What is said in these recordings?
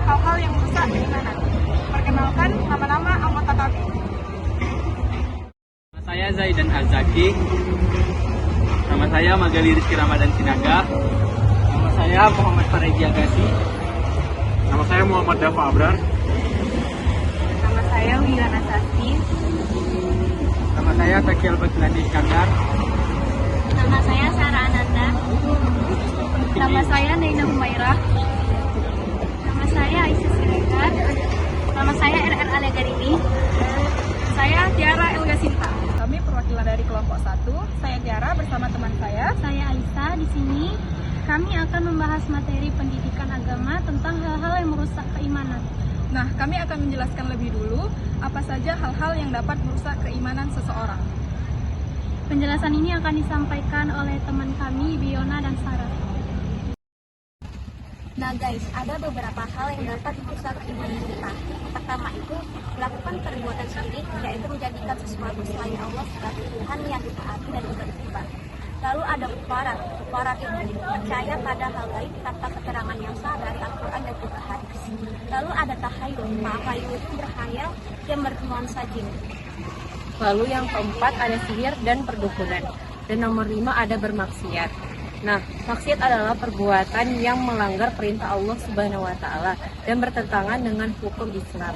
hal-hal yang merusak keimanan. Perkenalkan nama-nama anggota kami. Nama saya Zaidan Hazaki. Nama saya Magali Rizky Ramadan Sinaga. Nama saya Muhammad Fareji Agassi. Nama saya Muhammad Dafa Abrar. Nama saya Wiana Sasti. Nama saya Takiel Batlandi Iskandar. Nama saya Sarah Ananda. Nama saya Neina Humairah. Nama saya Aisyah Siregar. Nama saya RR Alegarini. Saya Tiara Elga Sinta. Kami perwakilan dari kelompok 1. Saya Tiara bersama teman saya. Saya Aisyah. Di sini kami akan membahas materi pendidikan agama tentang hal-hal yang merusak keimanan. Nah, kami akan menjelaskan lebih dulu apa saja hal-hal yang dapat merusak keimanan seseorang. Penjelasan ini akan disampaikan oleh teman kami, Biona dan Sarah. Nah guys, ada beberapa hal yang dapat merusak keimanan kita. Pertama itu, melakukan perbuatan syirik, yaitu menjadikan sesuatu selain Allah sebagai Tuhan yang ditaati dan juga disembah. Lalu ada kufarat. Kufarat itu percaya pada hal gaib tanpa keterangan yang sah dari Al-Quran dan juga hadis. Lalu ada tahayul. Tahayul itu berkhayal yang bernuansa jin. Lalu yang keempat ada sihir dan perdukunan. Dan nomor 5 ada bermaksiat. Nah, maksiat adalah perbuatan yang melanggar perintah Allah Subhanahu wa taala dan bertentangan dengan hukum Islam.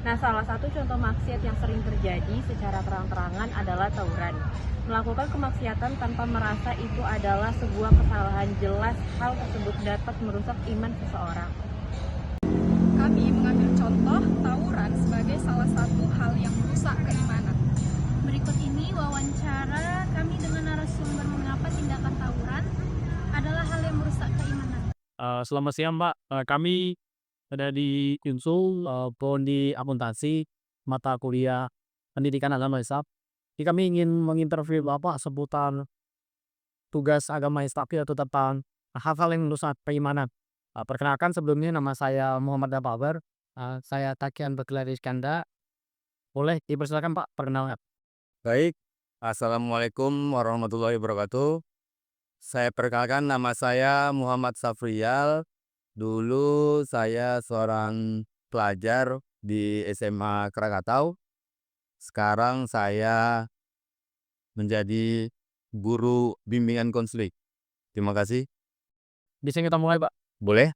Nah, salah satu contoh maksiat yang sering terjadi secara terang-terangan adalah tawuran. Melakukan kemaksiatan tanpa merasa itu adalah sebuah kesalahan jelas, hal tersebut dapat merusak iman seseorang. Kami mengambil contoh tawuran sebagai salah satu hal yang merusak keimanan. Berikut ini wawancara kami dengan narasumber mengapa tindakan tawuran adalah hal yang merusak keimanan. Selamat siang Mbak. Kami ada di Unsul, prodi akuntansi, mata kuliah pendidikan agama Islam. Jadi kami ingin menginterview Bapak seputar tugas agama Islam atau tentang hal-hal yang merusak keimanan. Perkenalkan sebelumnya nama saya Muhammad Dafa Abrar. Saya Takian Batlandi Iskandar. Boleh dipersilakan Pak perkenalkan. Baik, Assalamualaikum warahmatullahi wabarakatuh. Saya perkenalkan nama saya Muhammad Safrial. Dulu saya seorang pelajar di SMA Krakatau. Sekarang saya menjadi guru bimbingan konseling. Terima kasih. Bisa kita mulai Pak? Boleh?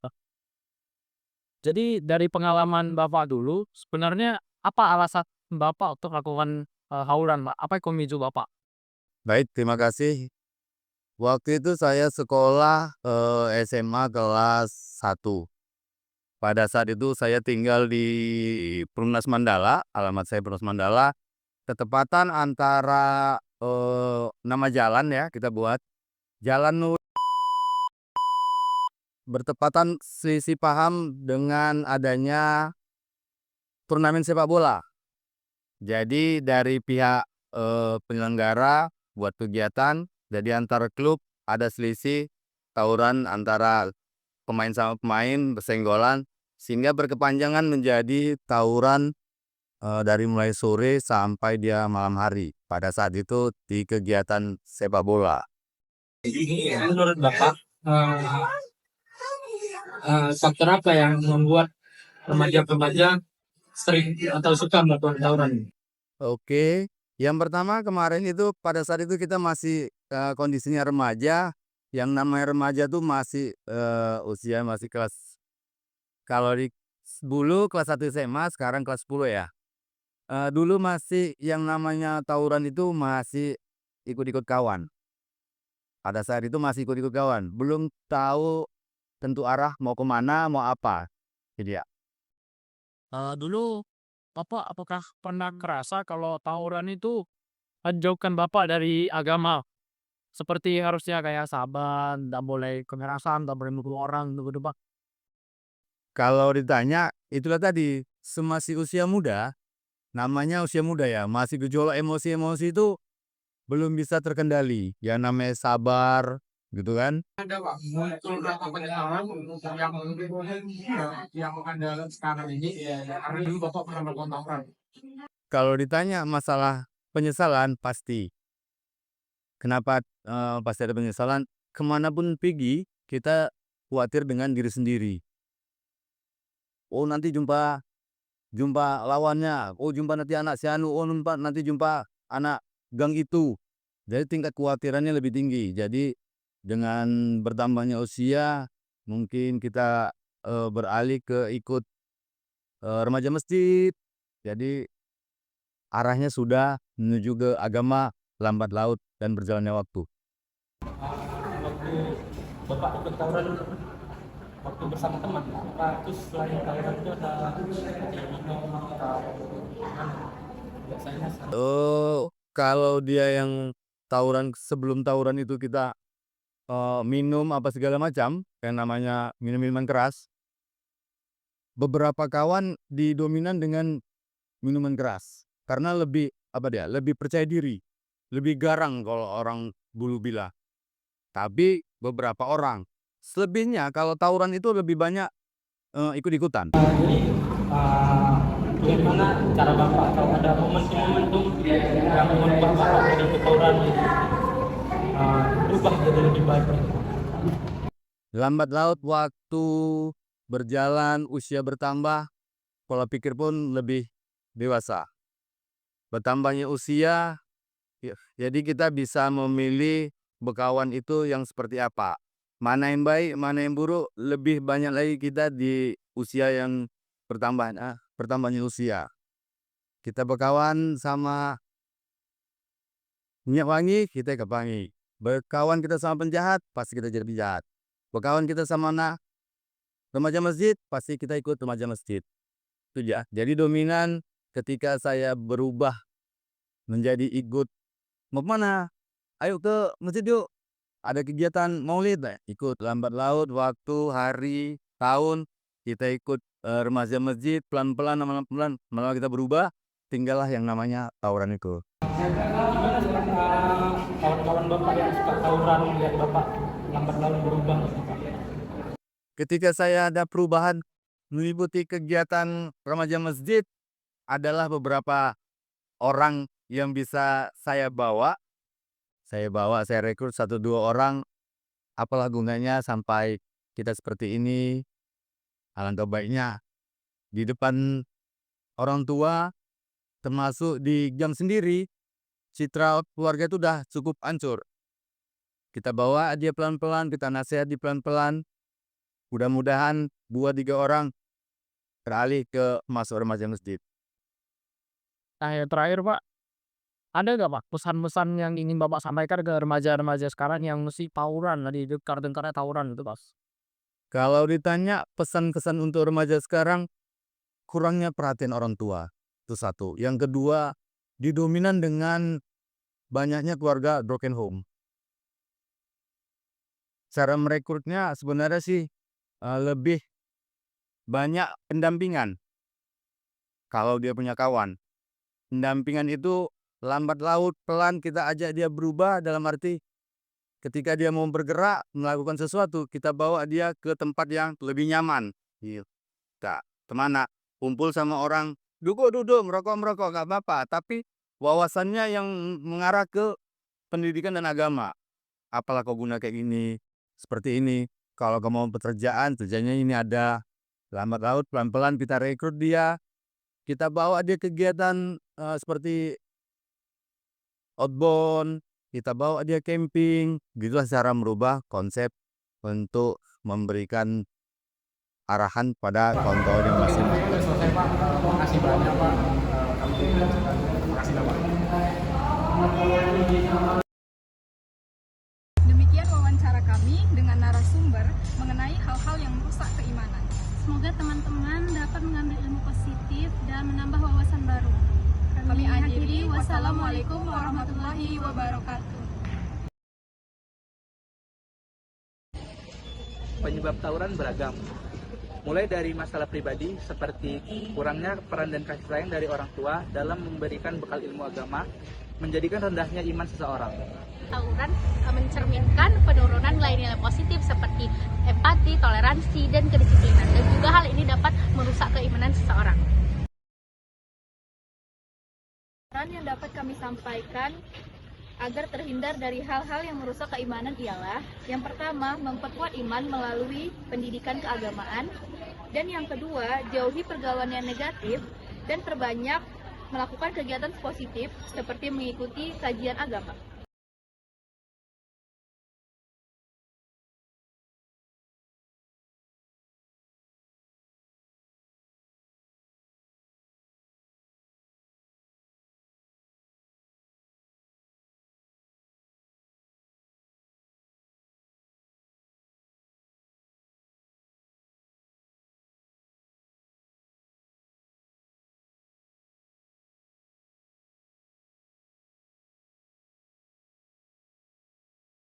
Jadi dari pengalaman Bapak dulu, sebenarnya apa alasan Bapak untuk melakukan tawuran Pak? Apa yang memicu Bapak? Baik, terima kasih. Waktu itu saya sekolah SMA kelas 1. Pada saat itu saya tinggal di Perumnas Mandala, alamat saya Perumnas Mandala. Ketepatan antara nama jalan ya kita buat Jalan Nur, bertepatan selisih paham dengan adanya turnamen sepak bola. Jadi dari pihak penyelenggara buat kegiatan, jadi antar klub ada selisih tawuran antara pemain sama pemain bersenggolan sehingga berkepanjangan menjadi tawuran dari mulai sore sampai dia malam hari pada saat itu di kegiatan sepak bola. Menurut Bapak, faktor apa yang membuat remaja-remaja sering atau suka melakukan tawuran? Oke, yang pertama kemarin itu pada saat itu kita masih kondisinya remaja. Yang namanya remaja tuh masih usia masih kelas, kalau di dulu kelas 1 SMA, sekarang kelas 10 ya. Dulu masih yang namanya tawuran itu masih ikut-ikut kawan. Pada saat itu masih ikut-ikut kawan, belum tahu tentu arah mau kemana, mau apa. Jadi ya, Dulu Bapak apakah pernah kerasa kalau tawuran itu menjauhkan Bapak dari agama? Seperti harusnya kayak sabar, nggak boleh kekerasan, nggak boleh mukul orang, gitu Pak. kalau ditanya itulah tadi, semasih usia muda, namanya usia muda ya, masih gejolak emosi-emosi itu belum bisa terkendali. Ya namanya sabar, gitu kan. Ada Pak, muncul rasa penyesalan yang ada sekarang ini, karena dulu Bapak pernah melakukan tawuran. Kalau ditanya masalah penyesalan, pasti. Kenapa pasti ada penyesalan? Kemanapun pergi, kita khawatir dengan diri sendiri. oh nanti jumpa jumpa lawannya, oh jumpa nanti anak si anu, oh nanti jumpa anak gang itu. Jadi tingkat kekhawatirannya lebih tinggi. Jadi dengan bertambahnya usia mungkin kita beralih ke ikut remaja masjid. Jadi arahnya sudah menuju ke agama lambat laut dan berjalannya waktu. Waktu Bapak ikut tawuran, waktu bersama teman, apa terus selain tawuran itu ada minum atau biasanya Kalau dia yang tawuran, sebelum tawuran itu kita minum apa segala macam, yang namanya minum-minuman keras. Beberapa kawan didominan dengan minuman keras karena lebih lebih percaya diri, lebih garang kalau orang dulu bilang. Tapi beberapa orang, selebihnya kalau tawuran itu lebih banyak ikut-ikutan. bagaimana cara Bapak kalau ada momentum yang membuat Bapak dari ketawuran berubah jadi lebih baik? Lambat laut waktu berjalan, usia bertambah, pola pikir pun lebih dewasa. Bertambahnya usia, jadi kita bisa memilih berkawan itu yang seperti apa. Mana yang baik, mana yang buruk, lebih banyak lagi kita di usia yang bertambahnya usia. Kita berkawan sama minyak wangi, kita ikut wangi. Berkawan kita sama penjahat, pasti kita jadi penjahat. Berkawan kita sama anak remaja masjid, pasti kita ikut remaja masjid. Itu ya. Jadi dominan ketika saya berubah menjadi ikut, mau kemana? Ayo ke masjid yuk. Ada kegiatan maulid, ikut. Lambat laut, waktu, hari, tahun, kita ikut remaja masjid, pelan-pelan, malah kita berubah, tinggallah yang namanya tawuran itu. Gimana kawan-kawan Bapak yang suka tawuran melihat Bapak lambat laun berubah? Ketika saya ada perubahan meliputi kegiatan remaja masjid, adalah beberapa orang yang bisa saya bawa. Saya rekrut 1-2 orang. Apalah gunanya sampai kita seperti ini. Alangkah baiknya di depan orang tua, termasuk di gang sendiri, citra keluarga itu udah cukup hancur. Kita bawa dia pelan-pelan, kita nasihati pelan-pelan. Mudah-mudahan 2-3 orang beralih ke masuk remaja masjid. Nah, yang terakhir Pak, ada nggak Pak pesan-pesan yang ingin Bapak sampaikan ke remaja-remaja sekarang yang mesti tawuran, tadi dengar-dengarnya tawuran itu Mas? Kalau ditanya pesan-kesan untuk remaja sekarang, kurangnya perhatian orang tua. Itu satu. Yang kedua, didominan dengan banyaknya keluarga broken home. Cara merekrutnya sebenarnya sih lebih banyak pendampingan. Kalau dia punya kawan, pendampingan itu lambat laut, pelan kita ajak dia berubah, dalam arti ketika dia mau bergerak, melakukan sesuatu, kita bawa dia ke tempat yang lebih nyaman. Kita kemana? Kumpul sama orang, duduk, merokok, gak apa-apa. Tapi wawasannya yang mengarah ke pendidikan dan agama. Apalah kau guna kayak gini, seperti ini. Kalau kau mau pekerjaan, kerjanya ini ada. Lambat laut, pelan-pelan kita rekrut dia. Kita bawa dia kegiatan seperti outbound, kita bawa dia camping. Gitulah cara merubah konsep untuk memberikan arahan pada kawan-kawan yang masih. Selesai Pak, makasih banyak Pak. Makasih Pak. Demikian wawancara kami dengan narasumber mengenai hal-hal yang merusak keimanan. Semoga teman-teman dapat mengambil ilmu positif dan menambah wawasan baru. Kami akhiri, wassalamualaikum warahmatullahi wabarakatuh. Penyebab tawuran beragam. Mulai dari masalah pribadi seperti kurangnya peran dan kasih sayang dari orang tua dalam memberikan bekal ilmu agama, menjadikan rendahnya iman seseorang. Tawuran mencerminkan penurunan nilai-nilai positif seperti empati, toleransi, dan kedisiplinan. Dan juga hal ini dapat merusak keimanan seseorang. Saran yang dapat kami sampaikan agar terhindar dari hal-hal yang merusak keimanan ialah yang pertama, memperkuat iman melalui pendidikan keagamaan. Dan yang kedua, jauhi pergaulan yang negatif dan perbanyak melakukan kegiatan positif seperti mengikuti kajian agama.